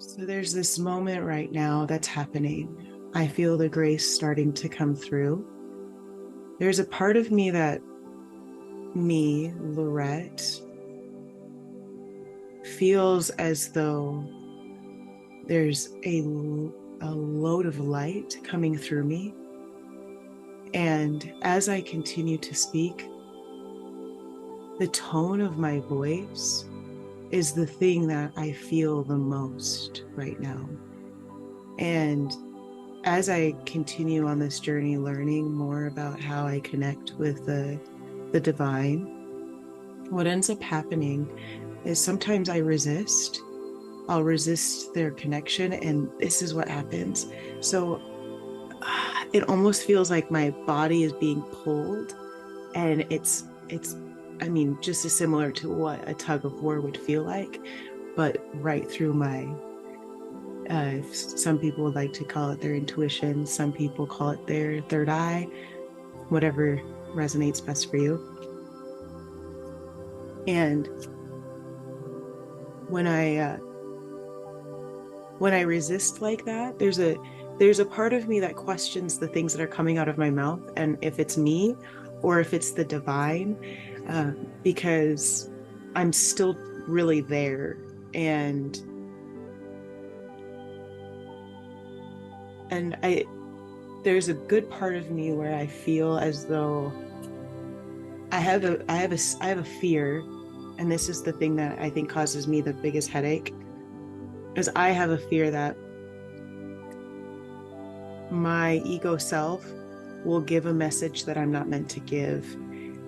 So there's this moment right now that's happening. I feel the grace starting to come through. There's a part of me that Lorette, feels as though there's a load of light coming through me. And as I continue to speak, the tone of my voice is the thing that I feel the most right now. And as I continue on this journey, learning more about how I connect with the divine, what ends up happening is sometimes I resist. I'll resist their connection, and this is what happens. So it almost feels like my body is being pulled, and I mean, just as similar to what a tug of war would feel like, but right through my some people would like to call it their intuition. Some people call it their third eye, whatever resonates best for you. And when I resist like that, there's a part of me that questions the things that are coming out of my mouth, and if it's me or if it's the divine, because I'm still really there. And there's a good part of me where I feel as though I have a fear, and this is the thing that I think causes me the biggest headache, is I have a fear that my ego self will give a message that I'm not meant to give.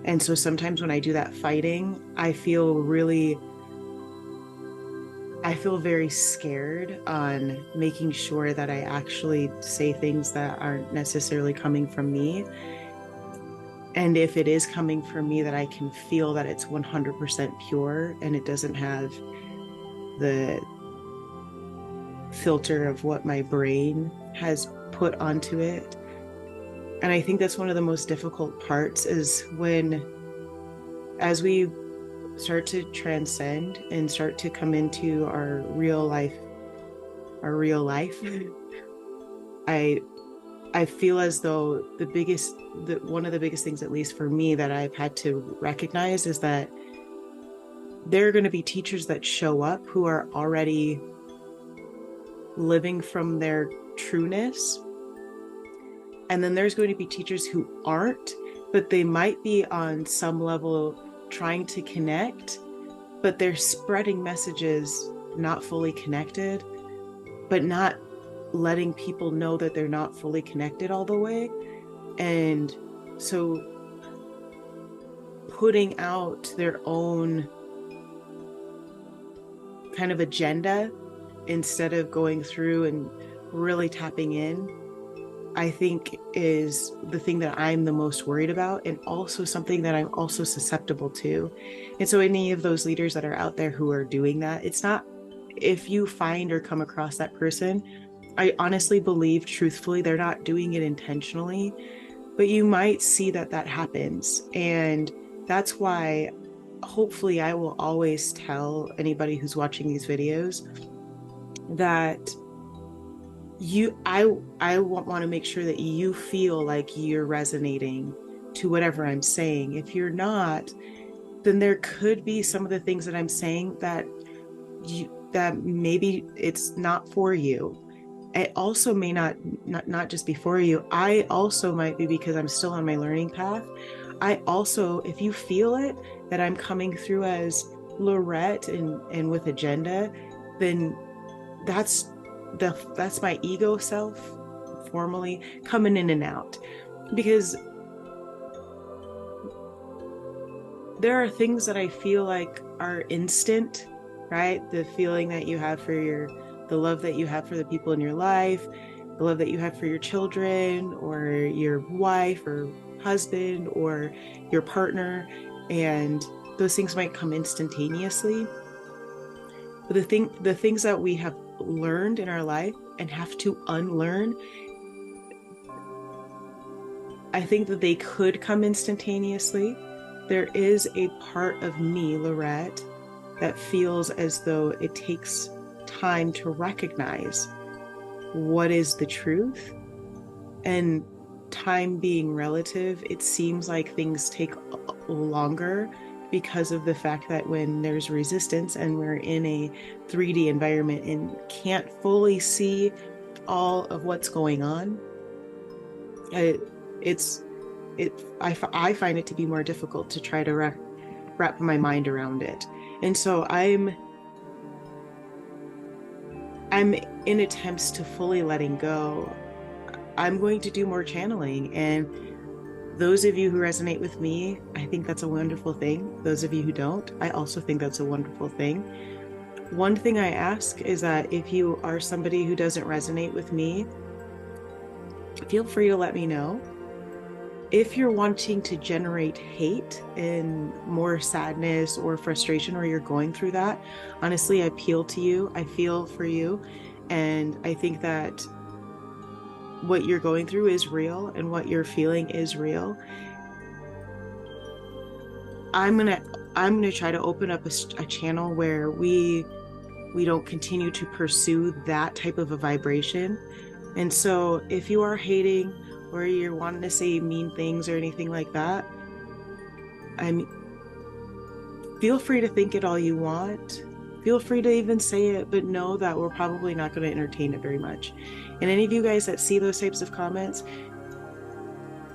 And so sometimes when I do that fighting, I feel very scared on making sure that I actually say things that aren't necessarily coming from me. And if it is coming from me, that I can feel that it's 100% pure and it doesn't have the filter of what my brain has put onto it. And I think that's one of the most difficult parts, is as we start to transcend and start to come into our real life, I feel as though one of the biggest things, at least for me, that I've had to recognize is that there are going to be teachers that show up who are already living from their trueness. And then there's going to be teachers who aren't, but they might be on some level trying to connect, but they're spreading messages not fully connected, but not letting people know that they're not fully connected all the way. And so putting out their own kind of agenda instead of going through and really tapping in, I think is the thing that I'm the most worried about, and also something that I'm also susceptible to. And so any of those leaders that are out there who are doing that, it's not, if you find or come across that person, I honestly believe truthfully they're not doing it intentionally, but you might see that happens. And that's why hopefully I will always tell anybody who's watching these videos that I want to make sure that you feel like you're resonating to whatever I'm saying. If you're not, then there could be some of the things that I'm saying that maybe it's not for you. It also may not just be for you. I also might be, because I'm still on my learning path. I also, if you feel it, that I'm coming through as Lorette and with agenda, then that's my ego self formally coming in and out. Because there are things that I feel like are instant, right? The feeling that you have for the love that you have for the people in your life, the love that you have for your children or your wife or husband or your partner, and those things might come instantaneously. But the things that we have learned in our life and have to unlearn, I think that they could come instantaneously. There is a part of me, Lorette, that feels as though it takes time to recognize what is the truth. And time being relative, it seems like things take longer because of the fact that when there's resistance and we're in a 3D environment and can't fully see all of what's going on, I find it to be more difficult to try to wrap my mind around it. And so I'm in attempts to fully letting go. I'm going to do more channeling, and those of you who resonate with me, I think that's a wonderful thing. Those of you who don't, I also think that's a wonderful thing. One thing I ask is that if you are somebody who doesn't resonate with me, feel free to let me know. If you're wanting to generate hate and more sadness or frustration, or you're going through that, honestly, I appeal to you. I feel for you. And I think that what you're going through is real and what you're feeling is real. I'm gonna try to open up a channel where we don't continue to pursue that type of a vibration. And so if you are hating or you're wanting to say mean things or anything like that, feel free to think it all you want. Feel free to even say it, but know that we're probably not going to entertain it very much. And any of you guys that see those types of comments,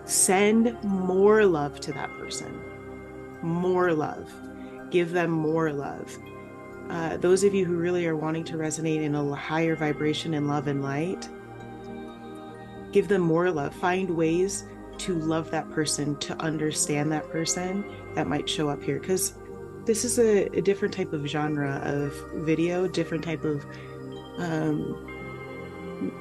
send more love to that person. More love. Give them more love. Those of you who really are wanting to resonate in a higher vibration in love and light, give them more love. Find ways to love that person, to understand that person that might show up here. Because this is a different type of genre of video, different type of,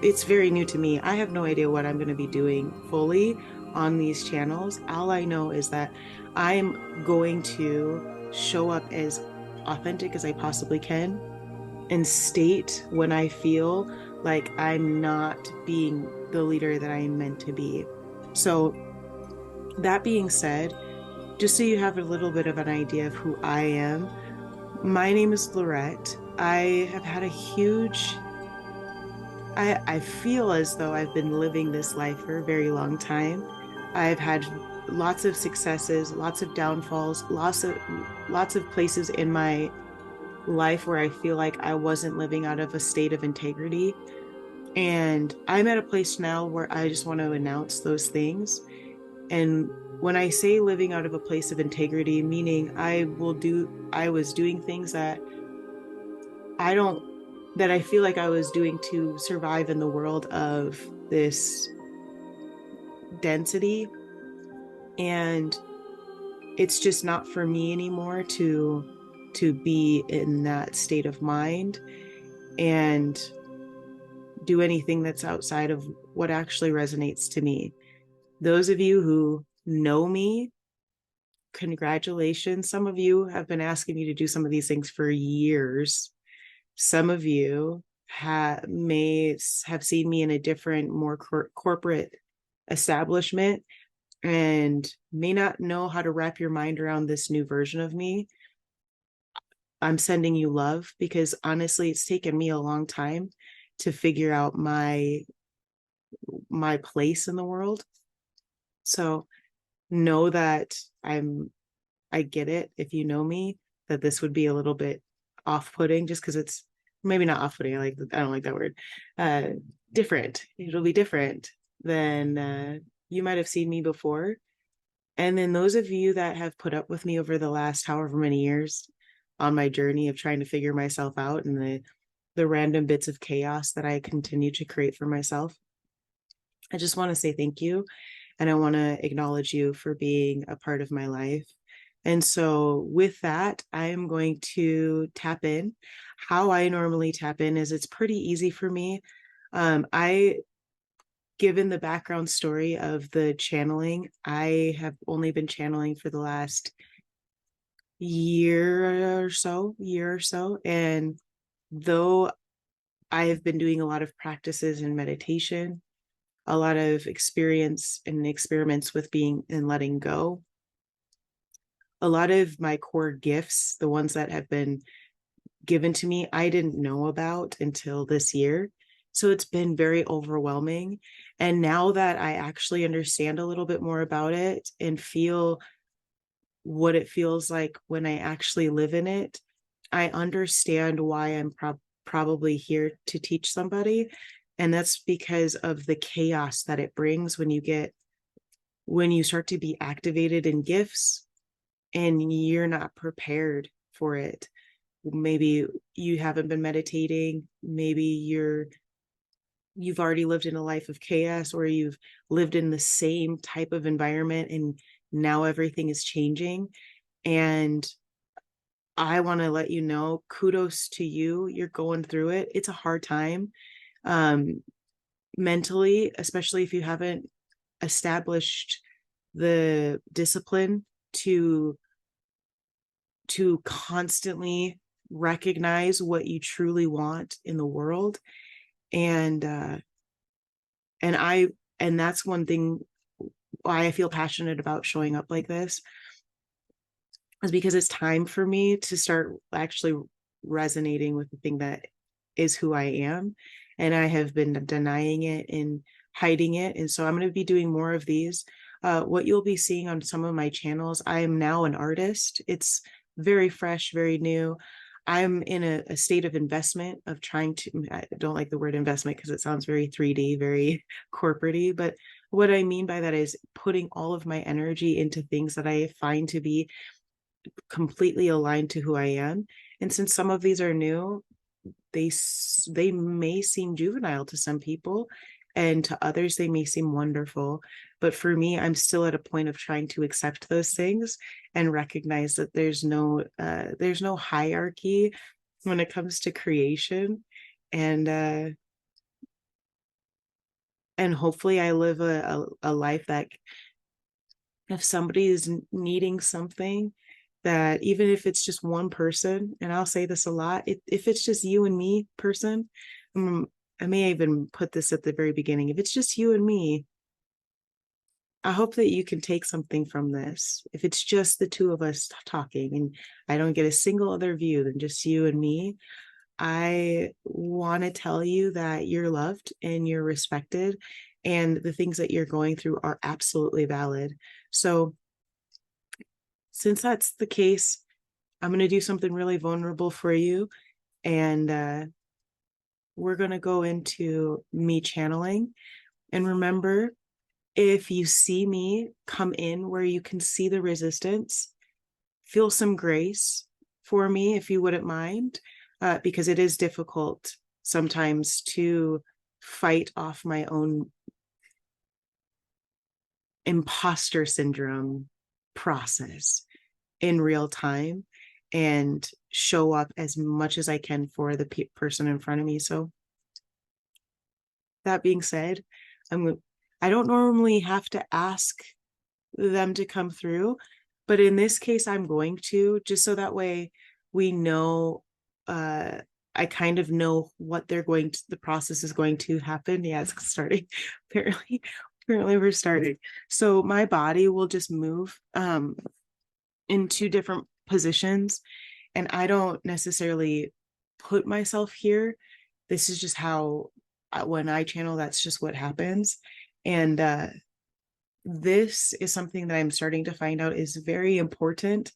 it's very new to me. I have no idea what I'm going to be doing fully on these channels. All I know is that I'm going to show up as authentic as I possibly can and state when I feel like I'm not being the leader that I am meant to be. So that being said, just so you have a little bit of an idea of who I am, my name is Lorette. I have had a huge, I feel as though I've been living this life for a very long time. I've had lots of successes, lots of downfalls, lots of places in my life where I feel like I wasn't living out of a state of integrity. And I'm at a place now where I just want to announce those things. And when I say living out of a place of integrity, meaning I was doing things that I feel like I was doing to survive in the world of this density. And it's just not for me anymore to be in that state of mind and do anything that's outside of what actually resonates to me. Those of you who know me, congratulations. Some of you have been asking me to do some of these things for years. Some of you may have seen me in a different, more corporate establishment and may not know how to wrap your mind around this new version of me. I'm sending you love, because honestly, it's taken me a long time to figure out my place in the world. So know that I get it, if you know me, that this would be a little bit off-putting, just because it's maybe not off-putting. I don't like that word. Different. It'll be different than you might have seen me before. And then those of you that have put up with me over the last however many years on my journey of trying to figure myself out and the random bits of chaos that I continue to create for myself, I just want to say thank you. And I want to acknowledge you for being a part of my life. And so with that, I am going to tap in. How I normally tap in is it's pretty easy for me. Given the background story of the channeling, I have only been channeling for the last year or so. And though I have been doing a lot of practices in meditation, a lot of experience and experiments with being and letting go, a lot of my core gifts, the ones that have been given to me I didn't know about until this year. So it's been very overwhelming. And now that I actually understand a little bit more about it and feel what it feels like when I actually live in it, I understand why I'm probably here to teach somebody. And that's because of the chaos that it brings when you start to be activated in gifts and you're not prepared for it. Maybe you haven't been meditating, maybe you've already lived in a life of chaos, or you've lived in the same type of environment and now everything is changing. And I want to let you know, kudos to you. You're going through it. It's a hard time, um, mentally, especially if you haven't established the discipline to constantly recognize what you truly want in the world. And and I and that's one thing why I feel passionate about showing up like this, is because it's time for me to start actually resonating with the thing that is who I am. And I have been denying it and hiding it. And so I'm going to be doing more of these. What you'll be seeing on some of my channels, I am now an artist. It's very fresh, very new. I'm in a state of investment of trying to, I don't like the word investment because it sounds very 3D, very corporate-y, but what I mean by that is putting all of my energy into things that I find to be completely aligned to who I am. And since some of these are new, they may seem juvenile to some people, and to others they may seem wonderful. But for me, I'm still at a point of trying to accept those things and recognize that there's no hierarchy when it comes to creation. And and hopefully I live a life that if somebody is needing something, that even if it's just one person, and I'll say this a lot, if it's just you and me person, um, I may even put this at the very beginning, if it's just you and me, I hope that you can take something from this. If it's just the two of us talking and I don't get a single other view than just you and me, I want to tell you that you're loved and you're respected, and the things that you're going through are absolutely valid. So since that's the case, I'm going to do something really vulnerable for you. And we're going to go into me channeling. And remember, if you see me come in where you can see the resistance, feel some grace for me if you wouldn't mind, because it is difficult sometimes to fight off my own imposter syndrome process in real time and show up as much as I can for the person in front of me. So that being said, I don't normally have to ask them to come through, but in this case I'm going to, just so that way we know, I kind of know what the process is going to happen. Yeah, it's starting. Apparently we're starting. So my body will just move in two different positions, and I don't necessarily put myself here. This is just how, when I channel, that's just what happens. And this is something that I'm starting to find out is very important.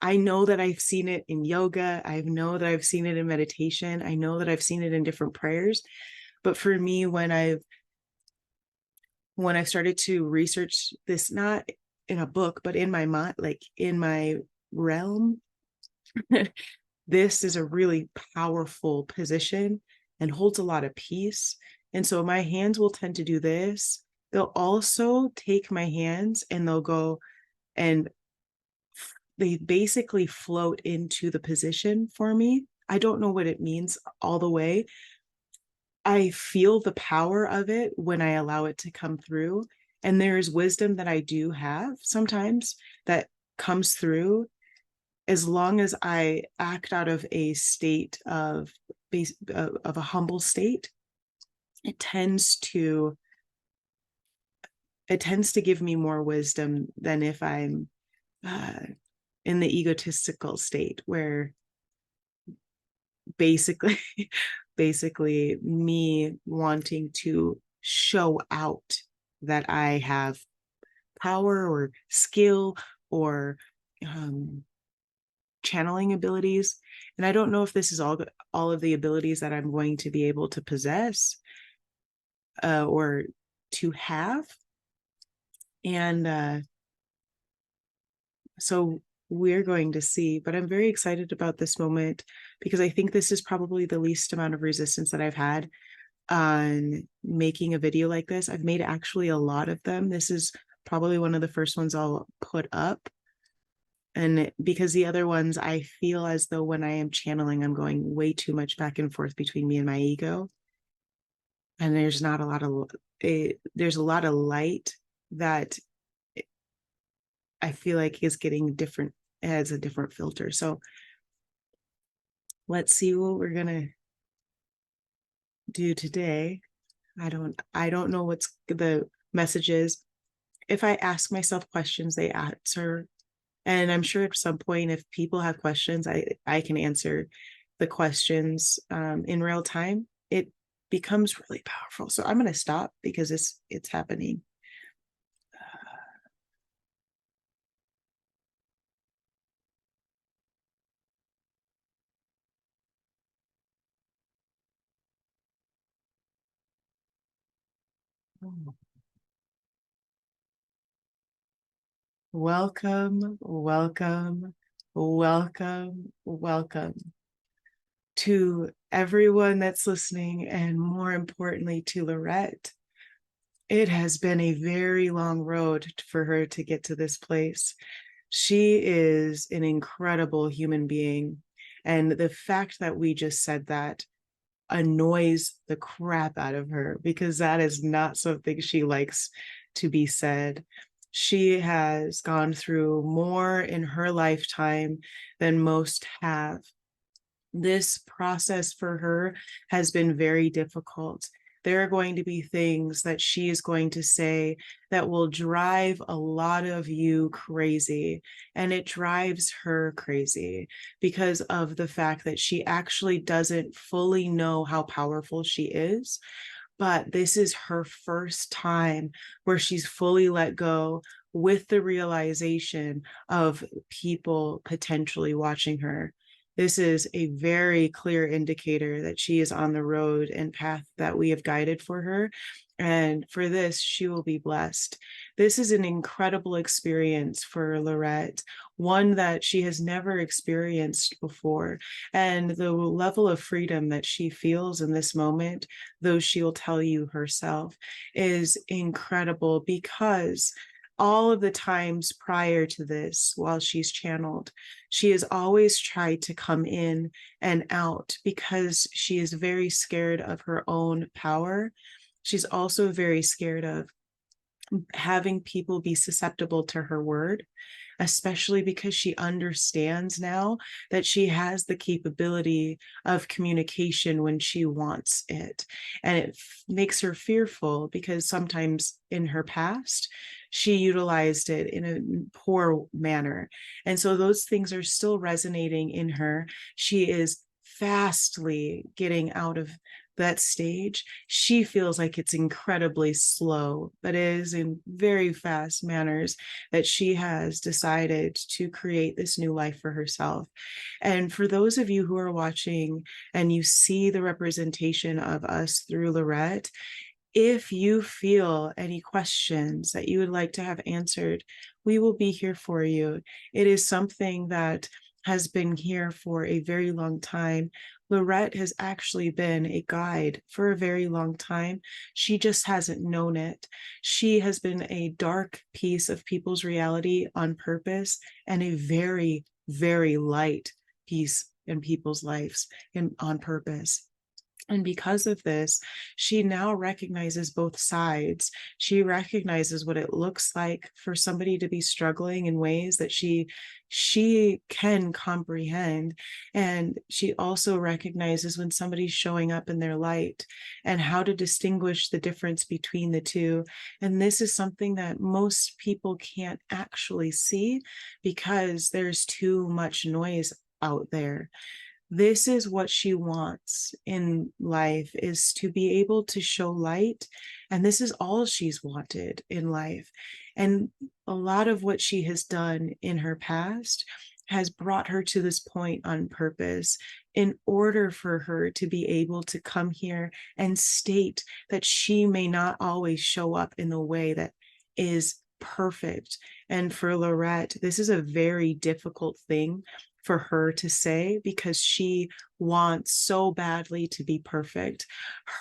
I know that I've seen it in yoga. I know that I've seen it in meditation. I know that I've seen it in different prayers. But for me, when I've started to research this, not in a book, but in my mind, like in my realm, this is a really powerful position and holds a lot of peace. And so my hands will tend to do this. They'll also take my hands and they'll go and they basically float into the position for me. I don't know what it means all the way. I feel the power of it when I allow it to come through. And there's wisdom that I do have sometimes that comes through as long as I act out of a state of a humble state. It tends to give me more wisdom than if I'm in the egotistical state where basically basically me wanting to show out that I have power or skill or channeling abilities. And I don't know if this is all of the abilities that I'm going to be able to possess or to have. And so we're going to see, but I'm very excited about this moment because I think this is probably the least amount of resistance that I've had on making a video like this. I've made actually a lot of them. This is probably one of the first ones I'll put up. And because the other ones, I feel as though when I am channeling, I'm going way too much back and forth between me and my ego. And there's not a lot of, there's a lot of light that I feel like is getting different, has a different filter. So let's see what we're gonna do today. I don't know what's the message is. If I ask myself questions, they answer. And I'm sure at some point, if people have questions, I can answer the questions in real time. It becomes really powerful. So I'm going to stop because it's happening. Welcome, welcome, welcome, welcome to everyone that's listening, and more importantly, to Lorette. It has been a very long road for her to get to this place. She is an incredible human being. And the fact that we just said that annoys the crap out of her because that is not something she likes to be said. She has gone through more in her lifetime than most have. This process for her has been very difficult. There are going to be things that she is going to say that will drive a lot of you crazy. And it drives her crazy because of the fact that she actually doesn't fully know how powerful she is. But this is her first time where she's fully let go with the realization of people potentially watching her. This is a very clear indicator that she is on the road and path that we have guided for her. And for this, she will be blessed. This is an incredible experience for Lorette, one that she has never experienced before. And the level of freedom that she feels in this moment, though she'll tell you herself, is incredible because all of the times prior to this, while she's channeled, she has always tried to come in and out because she is very scared of her own power. She's also very scared of having people be susceptible to her word, especially because she understands now that she has the capability of communication when she wants it. And it makes her fearful because sometimes in her past, she utilized it in a poor manner. And so those things are still resonating in her. She is fastly getting out of that stage. She feels like it's incredibly slow, but it is in very fast manners that she has decided to create this new life for herself. And for those of you who are watching and you see the representation of us through Lorette, if you feel any questions that you would like to have answered, we will be here for you. It is something that has been here for a very long time. Lorette has actually been a guide for a very long time. She just hasn't known it. She has been a dark piece of people's reality on purpose and a very, very light piece in people's lives on purpose. And because of this, she now recognizes both sides. She recognizes what it looks like for somebody to be struggling in ways that she can comprehend. And she also recognizes when somebody's showing up in their light and how to distinguish the difference between the two. And this is something that most people can't actually see because there's too much noise out there. This is what she wants in life, is to be able to show light. And this is all she's wanted in life. And a lot of what she has done in her past has brought her to this point on purpose, in order for her to be able to come here and state that she may not always show up in the way that is perfect. And for Laurette, this is a very difficult thing for her to say, because she wants so badly to be perfect.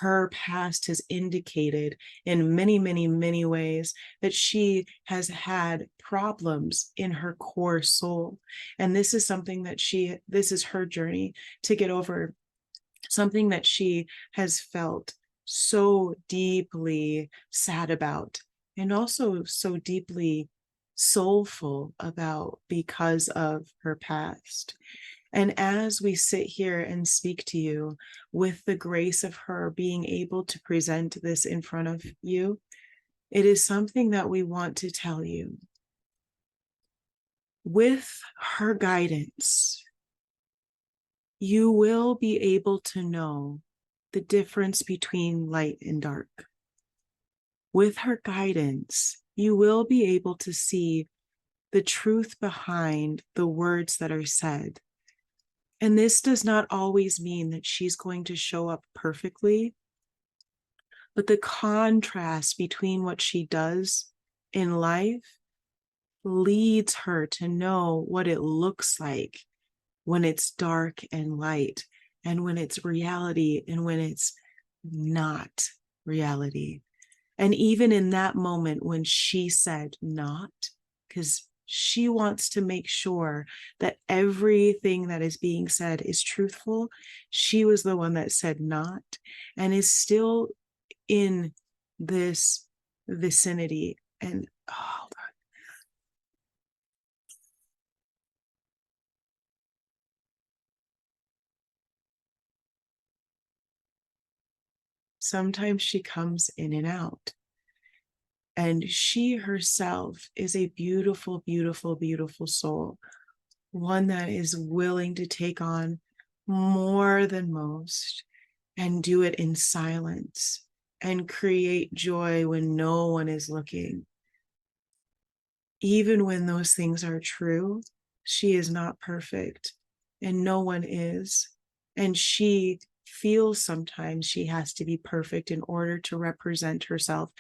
Her past has indicated in many, many, many ways that she has had problems in her core soul. And this is something that this is her journey to get over, something that she has felt so deeply sad about, and also so deeply soulful about, because of her past. And as we sit here and speak to you, with the grace of her being able to present this in front of you, it is something that we want to tell you. With her guidance, you will be able to know the difference between light and dark. With her guidance, you will be able to see the truth behind the words that are said. And this does not always mean that she's going to show up perfectly, but the contrast between what she does in life leads her to know what it looks like when it's dark and light, and when it's reality and when it's not reality. And even in that moment when she said not, because she wants to make sure that everything that is being said is truthful, she was the one that said not, and is still in this vicinity. And hold on. Sometimes she comes in and out. And she herself is a beautiful, beautiful, beautiful soul, one that is willing to take on more than most and do it in silence and create joy when no one is looking. Even when those things are true, she is not perfect, and no one is. And she feels sometimes she has to be perfect in order to represent herself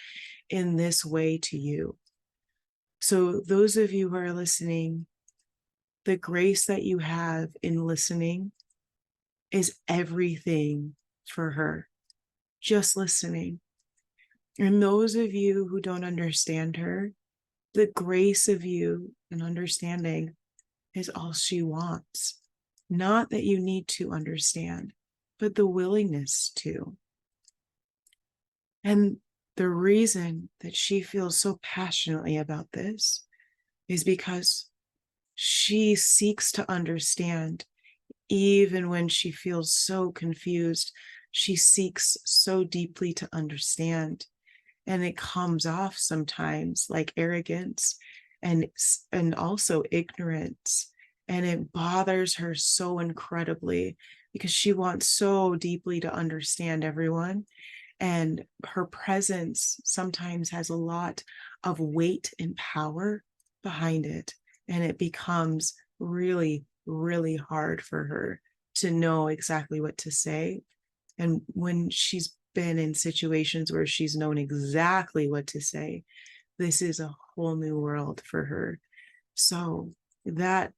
in this way to you. So those of you who are listening, the grace that you have in listening is everything for her. Just listening. And those of you who don't understand her, the grace of you and understanding is all she wants. Not that you need to understand, but the willingness to. And the reason that she feels so passionately about this is because she seeks to understand. Even when she feels so confused, she seeks so deeply to understand. And it comes off sometimes like arrogance and also ignorance. And it bothers her so incredibly, because she wants so deeply to understand everyone. And her presence sometimes has a lot of weight and power behind it. And it becomes really, really hard for her to know exactly what to say. And when she's been in situations where she's known exactly what to say, this is a whole new world for her. So that,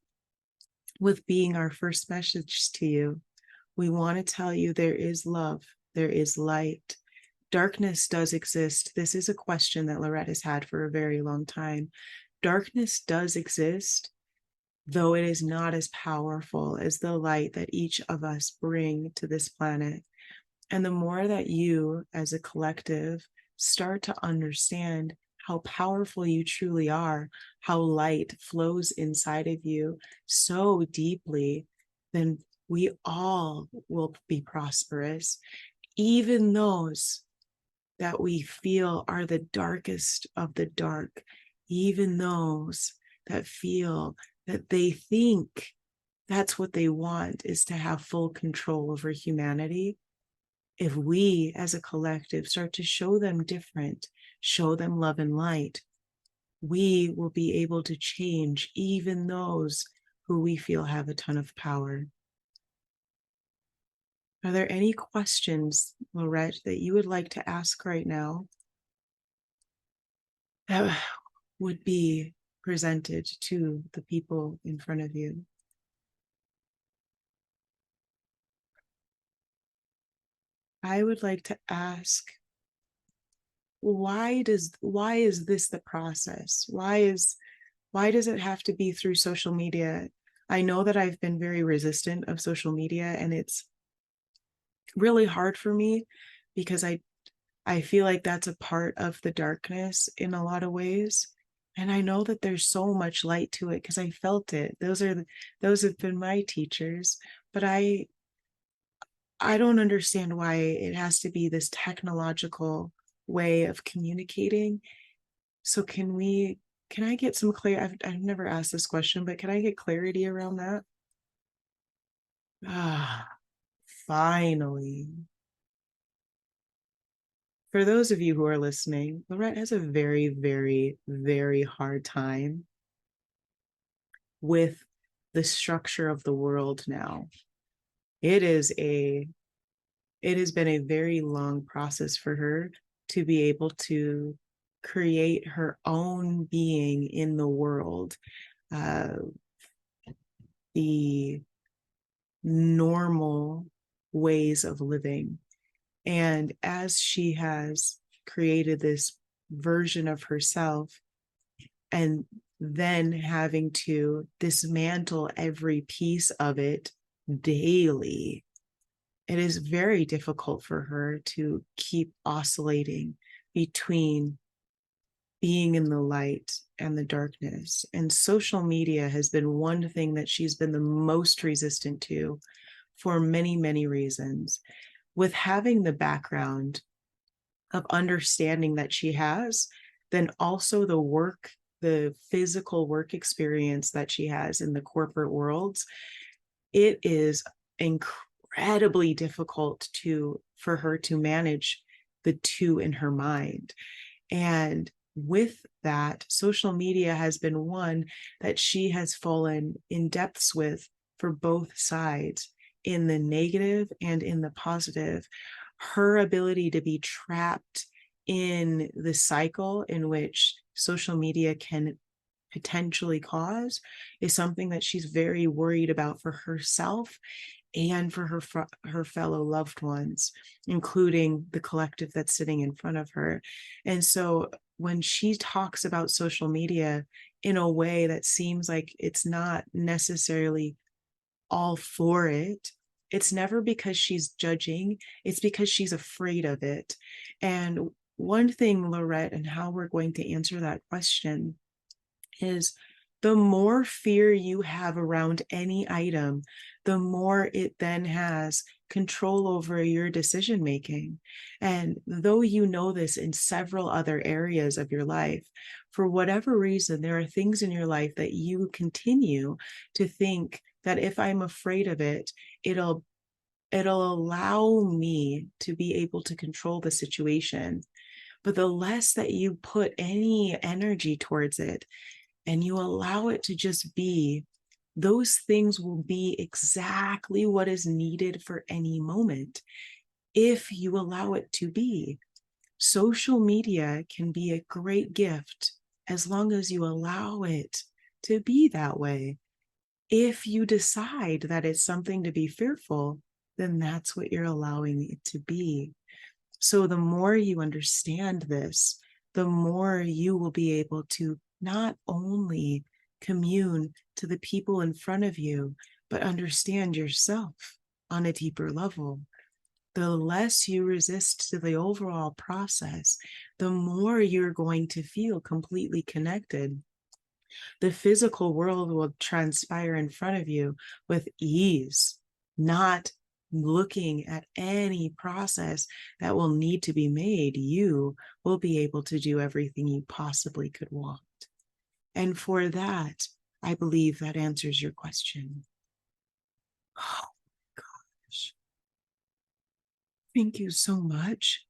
with being our first message to you, we want to tell you there is love, there is light. Darkness does exist. This is a question that Laurette has had for a very long time. Darkness does exist, though it is not as powerful as the light that each of us bring to this planet. And the more that you, as a collective, start to understand how powerful you truly are, how light flows inside of you so deeply, then we all will be prosperous. Even those that we feel are the darkest of the dark, even those that feel that they think That's what they want, is to have full control over humanity. If we as a collective start to show them different, show them love and light, we will be able to change even those who we feel have a ton of power. Are there any questions, Lorette, that you would like to ask right now that would be presented to the people in front of you? I would like to ask, why is this the process? Why does it have to be through social media? I know that I've been very resistant of social media, and it's really hard for me because I feel like that's a part of the darkness in a lot of ways. And I know that there's so much light to it because I felt it. Those have been my teachers, but I don't understand why it has to be this technological way of communicating. So can I get some clarity? I've never asked this question, but can I get clarity around that? Ah, finally. For those of you who are listening, Lorette has a very, very, very hard time with the structure of the world now. It is a it has been a very long process for her to be able to create her own being in the world. Uh, the normal ways of living. And as she has created this version of herself and then having to dismantle every piece of it daily, it is very difficult for her to keep oscillating between being in the light and the darkness. And social media has been one thing that she's been the most resistant to for many, many reasons. With having the background of understanding that she has, then also the physical work experience that she has in the corporate worlds, it is incredibly difficult for her to manage the two in her mind. And with that, social media has been one that she has fallen in depths with for both sides, in the negative and in the positive. Her ability to be trapped in the cycle in which social media can potentially cause is something that she's very worried about for herself and for her fellow loved ones, including the collective that's sitting in front of her. And so when she talks about social media in a way that seems like it's not necessarily all for it, it's never because she's judging, it's because she's afraid of it. And one thing, Lorette, and how we're going to answer that question is, the more fear you have around any item, the more it then has control over your decision making. And though you know this in several other areas of your life, for whatever reason, there are things in your life that you continue to think that if I'm afraid of it, it'll allow me to be able to control the situation. But the less that you put any energy towards it, and you allow it to just be, those things will be exactly what is needed for any moment if you allow it to be. Social media can be a great gift as long as you allow it to be that way. If you decide that it's something to be fearful, then that's what you're allowing it to be. So the more you understand this, the more you will be able to not only commune to the people in front of you, but understand yourself on a deeper level. The less you resist to the overall process, the more you're going to feel completely connected. The physical world will transpire in front of you with ease, not looking at any process that will need to be made. You will be able to do everything you possibly could want. And for that, I believe that answers your question. Oh gosh. Thank you so much.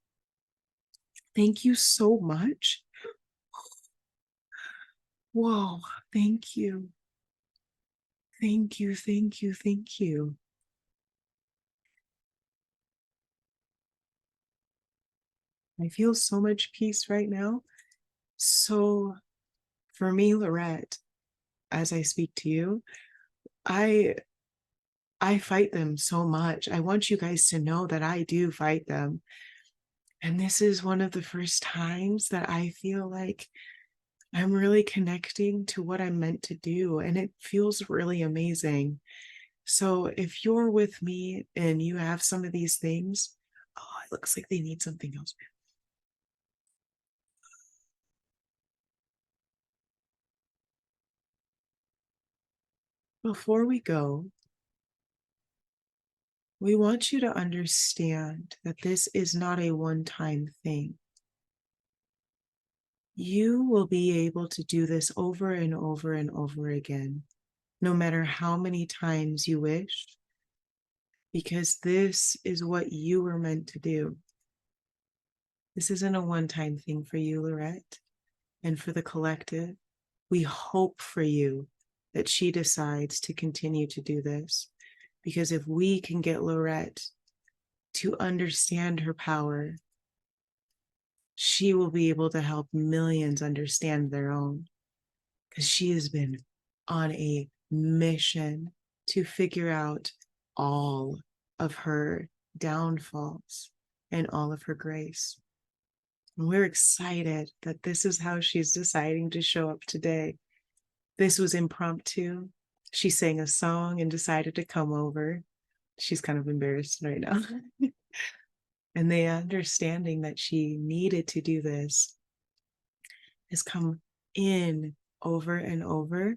Thank you so much. Whoa. Thank you. Thank you. Thank you. Thank you. I feel so much peace right now. So for me, Lorette, as I speak to you, I I fight them so much. I want you guys to know that I do fight them. And this is one of the first times that I feel like I'm really connecting to what I'm meant to do. And it feels really amazing. So if you're with me and you have some of these things, oh, it looks like they need something else. Before we go, we want you to understand that this is not a one-time thing. You will be able to do this over and over and over again, no matter how many times you wish, because this is what you were meant to do. This isn't a one-time thing for you, Lorette, and for the collective. We hope for you that she decides to continue to do this, because if we can get Lorette to understand her power, she will be able to help millions understand their own, because she has been on a mission to figure out all of her downfalls and all of her grace. And we're excited that this is how she's deciding to show up today. This was impromptu. She sang a song and decided to come over. She's kind of embarrassed right now. And the understanding that she needed to do this has come in over and over.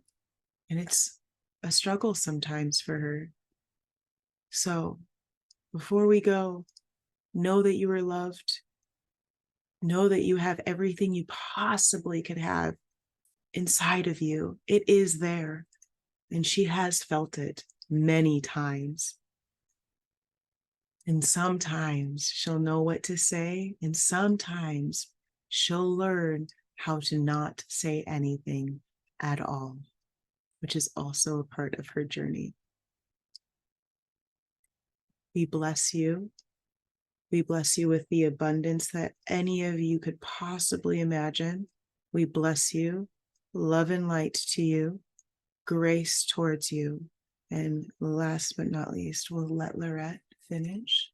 And it's a struggle sometimes for her. So before we go, know that you are loved. Know that you have everything you possibly could have inside of you. It is there. And she has felt it many times. And sometimes she'll know what to say, and sometimes she'll learn how to not say anything at all, which is also a part of her journey. We bless you. We bless you with the abundance that any of you could possibly imagine. We bless you, love and light to you, grace towards you. And last but not least, we'll let Lorette finish.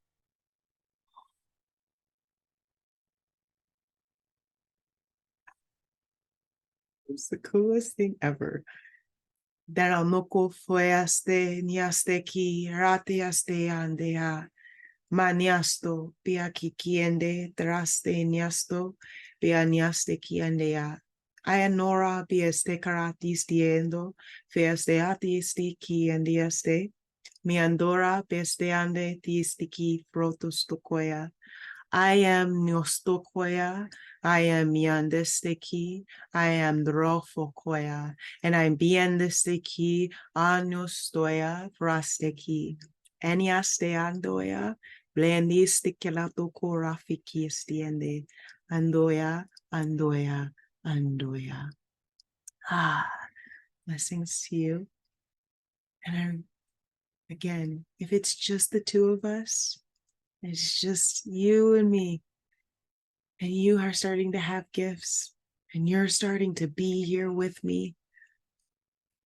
It's the coolest thing ever. Daranoko fueaste niaste ki ratiaste andea. Maniasto piaki kiende traste niasto pianiaste kiendea. Ayanora pieste karatis diendo feaste atisti kiendiaste. Miandora pesteande tistiki protostokoya. I am Nostokoya. I am Yandesteki. I am Drofokoya. And I'm Biendesteki Anostoya Prasteki. Eniaste Andoya. Blendistikilatoko Rafiki Stiende. Andoya, Andoya, Andoya. Ah, blessings to you. And again, if it's just the two of us, it's just you and me, and you are starting to have gifts, and you're starting to be here with me.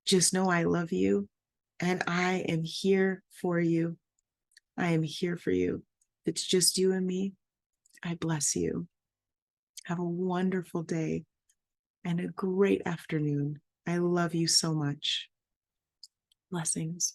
Just know I love you, and I am here for you. I am here for you. If it's just you and me, I bless you. Have a wonderful day and a great afternoon. I love you so much. Blessings.